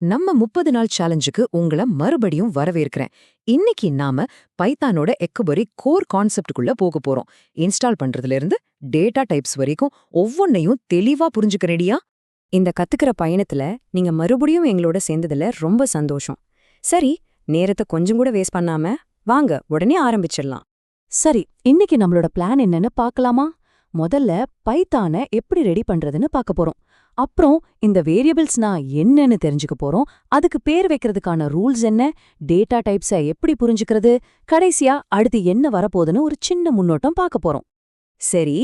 நம்ம 30 நாள் சேலஞ்சுக்கு உங்கள மறுபடியும் வரவேற்கிறேன். இன்னைக்கு நாம பைத்தானோட எக்குபரி கோர் கான்செப்டுக்குள்ள போக போறோம். இன்ஸ்டால் பண்றதுல இருந்து டேட்டா டைப்ஸ் வரைக்கும் ஒவ்வொன்னையும் தெளிவா புரிஞ்சுக்க ரெடியா? இந்த கத்துக்கிற பயணத்துல நீங்க மறுபடியும் எங்களோட சேர்ந்ததுல ரொம்ப சந்தோஷம். சரி, நேரத்தை கொஞ்சம் கூட வேஸ்ட் பண்ணாம வாங்க உடனே ஆரம்பிச்சிடலாம். சரி, இன்னைக்கு நம்மளோட பிளான் என்னன்னு பார்க்கலாமா? முதல்ல பைத்தான எப்படி ரெடி பண்றதுன்னு பார்க்க போறோம். அப்புறம் இந்த வேரியபிள்ஸ்னா என்னன்னு தெரிஞ்சுக்க போறோம். அதுக்கு பேர் வைக்கிறதுக்கான ரூல்ஸ் என்ன, டேட்டா டைப்ஸை எப்படி புரிஞ்சுக்கிறது, கடைசியா அடுத்து என்ன வரப்போகுதுன்னு ஒரு சின்ன முன்னோட்டம் பார்க்க போறோம். சரி,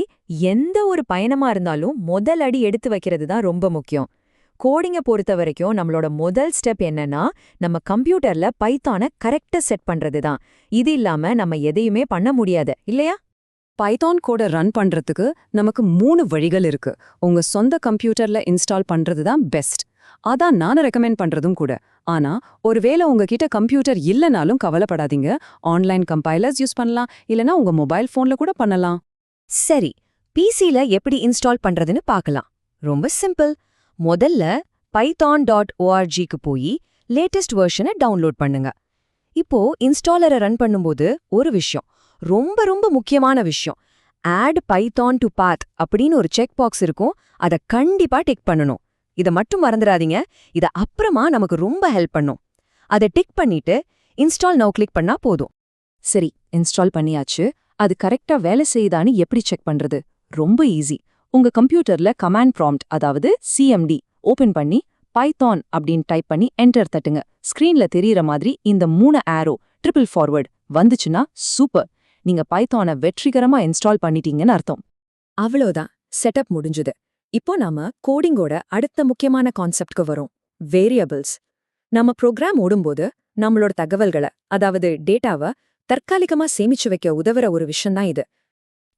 எந்த ஒரு பயணமா இருந்தாலும் முதல் அடி எடுத்து வைக்கிறது தான் ரொம்ப முக்கியம். கோடிங்க பொறுத்த வரைக்கும் நம்மளோட முதல் ஸ்டெப் என்னன்னா, நம்ம கம்ப்யூட்டர்ல பைத்தான கரெக்டா செட் பண்றது தான். இது இல்லாம நம்ம எதையுமே பண்ண முடியாது, இல்லையா? பைத்தான் கோட ரன் பண்றதுக்கு நமக்கு 3 வழிகள் இருக்கு. உங்க சொந்த கம்ப்யூட்டர்ல இன்ஸ்டால் பண்றது தான் பெஸ்ட். அதான் நான் ரெக்கமெண்ட் பண்றதும் கூட. ஆனா ஒருவேளை உங்ககிட்ட கம்ப்யூட்டர் இல்லனாலும் கவலைப்படாதீங்க. ஆன்லைன் கம்பைலர்ஸ் யூஸ் பண்ணலாம், இல்லனா உங்க மொபைல் போன்ல கூட பண்ணலாம். சரி, பிசில எப்படி இன்ஸ்டால் பண்றதுன்னு பார்க்கலாம். ரொம்ப சிம்பிள். முதல்ல python.orgக்கு போய் லேட்டஸ்ட் வெர்ஷனை டவுன்லோட் பண்ணுங்க. இப்போ இன்ஸ்டாலரை ரன் பண்ணும்போது ஒரு விஷயம், ரொம்ப ரொம்ப முக்கியமான விஷயம், ஆட் பைத்தான் டு பாத் அப்படின்னு ஒரு செக் பாக்ஸ் இருக்கும். அதை கண்டிப்பா டிக் பண்ணணும். இதை மட்டும் மறந்துடாதீங்க, இதை அப்புறமா நமக்கு ரொம்ப ஹெல்ப் பண்ணும். அதை டிக் பண்ணிட்டு இன்ஸ்டால் நவ் கிளிக் பண்ணா போதும். சரி, இன்ஸ்டால் பண்ணியாச்சு. அது கரெக்டா வேலை செய்யுதான்னு எப்படி செக் பண்றது? ரொம்ப ஈஸி. உங்க கம்ப்யூட்டர்ல கமாண்ட் ப்ராம்ப்ட், அதாவது சிஎம்டி ஓபன் பண்ணி பைத்தான் அப்படின்னு டைப் பண்ணி என்டர் தட்டுங்க. ஸ்கிரீன்ல தெரியற மாதிரி இந்த 3 ஆரோ ட்ரிபிள் ஃபார்வர்ட் வந்துச்சுன்னா சூப்பர், நீங்க பைத்தானை வெற்றிகரமா இன்ஸ்டால் பண்ணிட்டீங்கன்னு அர்த்தம். அவ்வளோதான், செட்டப் முடிஞ்சுது. இப்போ நாம கோடிங்கோட அடுத்த முக்கியமான கான்செப்ட்க்கு வரோம், வேரியபிள்ஸ். நம்ம ப்ரோக்ராம் ஓடும்போது நம்மளோட தகவல்களை, அதாவது டேட்டாவை தற்காலிகமா சேமிச்சு வைக்க உதவுற ஒரு விஷயம்தான் இது.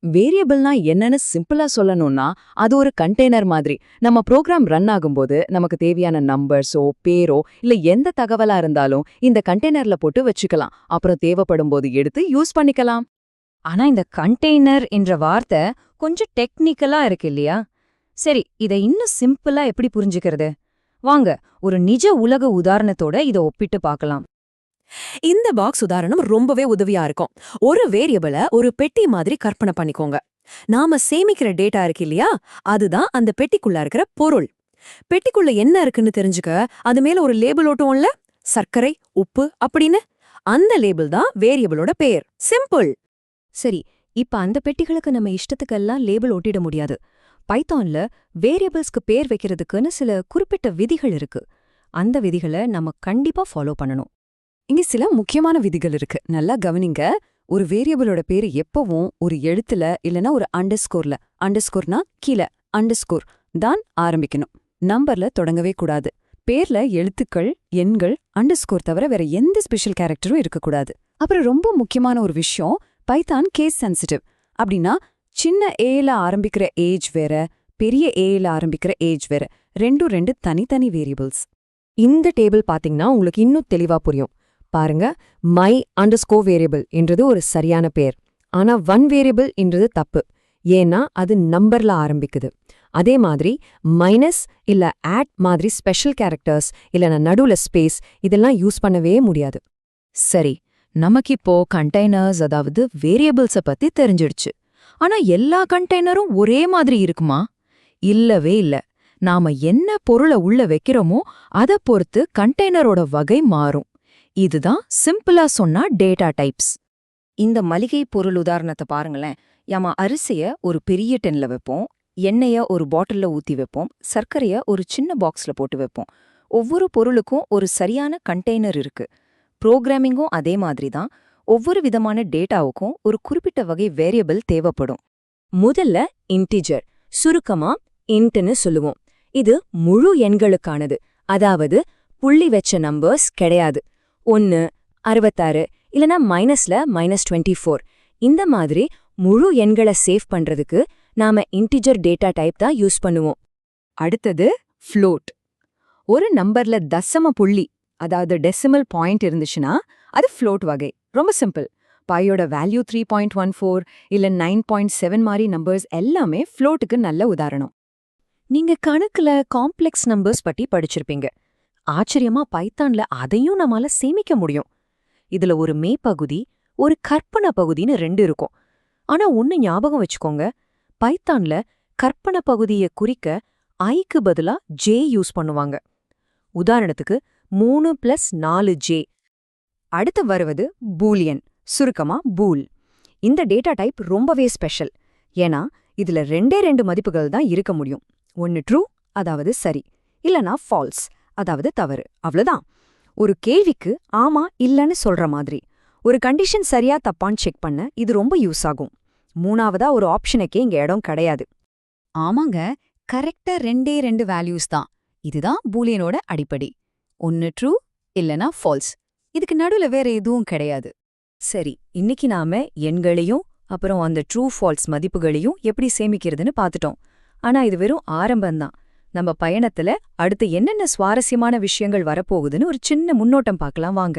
வேரியபிள்னா என்னன்னு சிம்பிளா சொல்லணும்னா, அது ஒரு கண்டெய்னர் மாதிரி. நம்ம ப்ரோக்ராம் ரன் ஆகும்போது நமக்கு தேவையான நம்பர்ஸோ பேரோ இல்ல எந்த தகவலா இருந்தாலும் இந்த கண்டெய்னர்ல போட்டு வச்சுக்கலாம். அப்புறம் தேவைப்படும் போது எடுத்து யூஸ் பண்ணிக்கலாம். ஆனா இந்த கண்டெய்னர் என்ற வார்த்தை கொஞ்சம் டெக்னிக்கலா இருக்கு இல்லையா? சரி, இதை இன்னும் சிம்பிளா எப்படி புரிஞ்சுக்கிறது? வாங்க ஒரு நிஜ உலக உதாரணத்தோட இதை ஒப்பிட்டு பார்க்கலாம். இந்த பாக்ஸ் உதாரணம் ரொம்பவே உதவியா இருக்கும். ஒரு வேரியபிள ஒரு பெட்டி மாதிரி கற்பனை பண்ணிக்கோங்க. நாம சேமிக்கிற டேட்டா இருக்கு இல்லையா, அதுதான் அந்த பெட்டிக்குள்ள இருக்கிற பொருள். பெட்டிக்குள்ள என்ன இருக்குன்னு தெரிஞ்சுக்க அது மேல ஒரு லேபிள் ஓட்டுவோம்ல, சர்க்கரை, உப்பு அப்படின்னு. அந்த லேபிள் தான் வேரியபிளோட பெயர். சிம்பிள். சரி, இப்ப அந்த பெட்டிகளுக்கு நம்ம இஷ்டத்துக்கெல்லாம் லேபிள் ஒட்டிட முடியாது. பைத்தான்ல வேரியபிள்ஸ்க்கு பேர் வைக்கிறதுக்குன்னு சில குறிப்பிட்ட விதிகள் இருக்கு. அந்த விதிகளை நம்ம கண்டிப்பா ஃபாலோ பண்ணணும். இங்க சில முக்கியமான விதிகள் இருக்கு, நல்லா கவனிங்க. ஒரு வேரியபிளோட பேரு எப்பவும் ஒரு எழுத்துல இல்லனா ஒரு அண்டர்ஸ்கோர்ல, அண்டர்ஸ்கோர்னா கீழே அண்டர்ஸ்கோர் தான் ஆரம்பிக்கணும். நம்பர்ல தொடங்கவே கூடாது. பேர்ல எழுத்துக்கள், எண்கள், அண்டர்ஸ்கோர் தவிர வேற எந்த ஸ்பெஷல் கேரக்டரும் இருக்கக்கூடாது. அப்புறம் ரொம்ப முக்கியமான ஒரு விஷயம், பைத்தான் கேஸ் சென்சிட்டிவ். அப்படின்னா சின்ன ஏல ஆரம்பிக்கிற ஏஜ் வேற, பெரிய ஏல ஆரம்பிக்கிற ஏஜ் வேற, ரெண்டு தனித்தனி வேரியபிள்ஸ். இந்த டேபிள் பாத்தீங்கன்னா உங்களுக்கு இன்னும் தெளிவா புரியும். பாருங்க, மை அண்டர்ஸ்கோர் வேரியபிள் என்றது ஒரு சரியான பேர். ஆனா ஒன் வேரியபிள் என்றது தப்பு. ஏன்னா அது நம்பர்ல ஆரம்பிக்குது. அதே மாதிரி மைனஸ் இல்ல ஆட் மாதிரி ஸ்பெஷல் கேரக்டர்ஸ் இல்லனா நடுவுல ஸ்பேஸ் இதெல்லாம் யூஸ் பண்ணவே முடியாது. சரி, நமக்கிப்போ கண்டெய்னர்ஸ், அதாவது வேரியபிள்ஸ பத்தி தெரிஞ்சிடுச்சு. ஆனா எல்லா கண்டெய்னரும் ஒரே மாதிரி இருக்குமா? இல்லவே இல்ல. நாம என்ன பொருளை உள்ள வைக்கிறோமோ அதை பொறுத்து கண்டெய்னரோட வகை மாறும். இதுதான் சிம்பிளா சொன்னா டேட்டா டைப்ஸ். இந்த மளிகை பொருள் உதாரணத்தை பாருங்களேன். யாமா அரிசிய ஒரு பெரிய டென்ல வைப்போம், எண்ணெய ஒரு பாட்டில்ல ஊத்தி வைப்போம், சர்க்கரைய ஒரு சின்ன பாக்ஸ்ல போட்டு வைப்போம். ஒவ்வொரு பொருளுக்கும் ஒரு சரியான கண்டெய்னர் இருக்கு. புரோகிராமிங்கும் அதே மாதிரி தான். ஒவ்வொரு விதமான டேட்டாவுக்கும் ஒரு குறிப்பிட்ட வகை வேரியபிள் தேவைப்படும். முதல்ல இன்டிஜர், சுருக்கமா இன்ட்னு சொல்லுவோம். இது முழு எண்களுக்கானது, அதாவது புள்ளி வச்ச நம்பர்ஸ் கிடையாது. 1, 66 இல்லனா மைனஸ்ல -24. இந்த மாதிரி முழு எண்களை சேவ் பண்றதுக்கு நாம இன்டிஜர் டேட்டா டைப் தான் யூஸ் பண்ணுவோம். அடுத்தது ஃப்ளோட். ஒரு நம்பர்ல தசம புள்ளி, அதாவது டெசிமல் பாயிண்ட் இருந்துச்சுன்னா அது ஃப்ளோட் வகை. ரொம்ப சிம்பிள். பையோட வேல்யூ 3.14 இல்ல 9.7 மாதிரி நம்பர்ஸ் எல்லாமே ஃப்ளோட்டுக்கு நல்ல உதாரணம். நீங்க கணக்குல காம்ப்ளெக்ஸ் நம்பர்ஸ் பத்தி படிச்சிருப்பீங்க. ஆச்சரியமா பைத்தான்ல அதையும் நம்மால சேமிக்க முடியும். இதுல ஒரு மெய்ப்பகுதி, ஒரு கற்பனை பகுதின்னு 2 இருக்கும். ஆனா ஒன்னு ஞாபகம் வச்சுக்கோங்க, பைத்தான்ல கற்பனை பகுதியை குறிக்க ஐக்கு பதிலா ஜே யூஸ் பண்ணுவாங்க. உதாரணத்துக்கு 3 + 4j. அடுத்து வருவது பூலியன், சுருக்கமா பூல். இந்த டேட்டா டைப் ரொம்பவே ஸ்பெஷல். ஏன்னா இதுல 2 மதிப்புகள் தான் இருக்க முடியும். ஒன்னு ட்ரூ, அதாவது சரி, இல்லனா ஃபால்ஸ், அதாவது தவறு. அவ்வளவுதான். ஒரு கேள்விக்கு ஆமா இல்லன்னு சொல்ற மாதிரி. ஒரு கண்டிஷன் சரியா தப்பான்னு செக் பண்ண இது ரொம்ப யூஸ் ஆகும். 3வதா ஒரு ஆப்ஷனுக்கே இங்க இடம் கிடையாது. ஆமாங்க, கரெக்டா 2 வேல்யூஸ் தான். இதுதான் பூலியனோட அடிப்படை. ஒன்னு ட்ரூ இல்லனா ஃபால்ஸ். இதுக்கு நடுவுல வேற எதுவும் கிடையாது. சரி, இன்னைக்கு நாம எண்களையும் அப்புறம் அந்த ட்ரூ ஃபால்ஸ் மதிப்புகளையும் எப்படி சேமிக்கிறதுன்னு பார்த்துட்டோம். ஆனா இது வெறும் ஆரம்பம்தான். நம்ம பயணத்துல அடுத்து என்னென்ன சுவாரஸ்யமான விஷயங்கள் வரப்போகுதுன்னு ஒரு சின்ன முன்னோட்டம் பார்க்கலாம் வாங்க.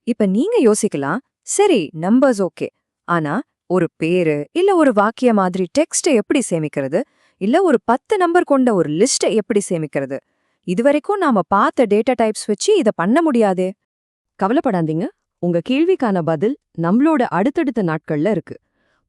இப்ப நீங்க யோசிக்கலாம், சரி நம்பர்ஸ் ஓகே, ஆனா ஒரு பேரு இல்ல ஒரு வாக்கிய மாதிரி டெக்ஸ்ட எப்படி சேமிக்கிறது, இல்ல ஒரு 10 நம்பர் கொண்ட ஒரு லிஸ்ட எப்படி சேமிக்கிறது? இதுவரைக்கும் நாம பார்த்த டேட்டா டைப்ஸ் வச்சு இத பண்ண முடியாதே. கவலைப்படாதீங்க, உங்க கேள்விக்கான பதில் நம்மளோட அடுத்தடுத்த நாட்கள்ல இருக்கு.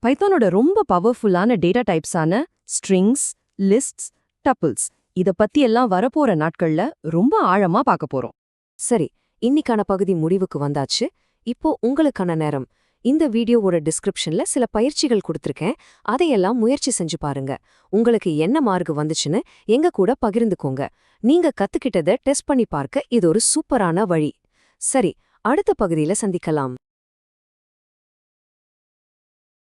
பைத்தானோட ரொம்ப பவர்ஃபுல்லான டேட்டா டைப்ஸான ஸ்ட்ரிங்ஸ், லிஸ்ட்ஸ், டப்பிள்ஸ் இத பத்தி எல்லாம் வரப்போற நாட்கள்ல ரொம்ப ஆழமா பார்க்க போறோம். சரி, இன்னிக்கான பகுதி முடிவுக்கு வந்தாச்சு. இப்போ உங்களுக்கான நேரம். இந்த வீடியோவோட டிஸ்கிரிப்ஷன்ல சில பயிற்சிகள் கொடுத்திருக்கேன். அதையெல்லாம் முயற்சி செஞ்சு பாருங்க. உங்களுக்கு என்ன மார்க் வந்துச்சுன்னு எங்க கூட பகிர்ந்துக்கோங்க. நீங்க கத்துக்கிட்டதை டெஸ்ட் பண்ணி பார்க்க இது ஒரு சூப்பரான வழி. சரி, அடுத்த பகுதியில சந்திக்கலாம்.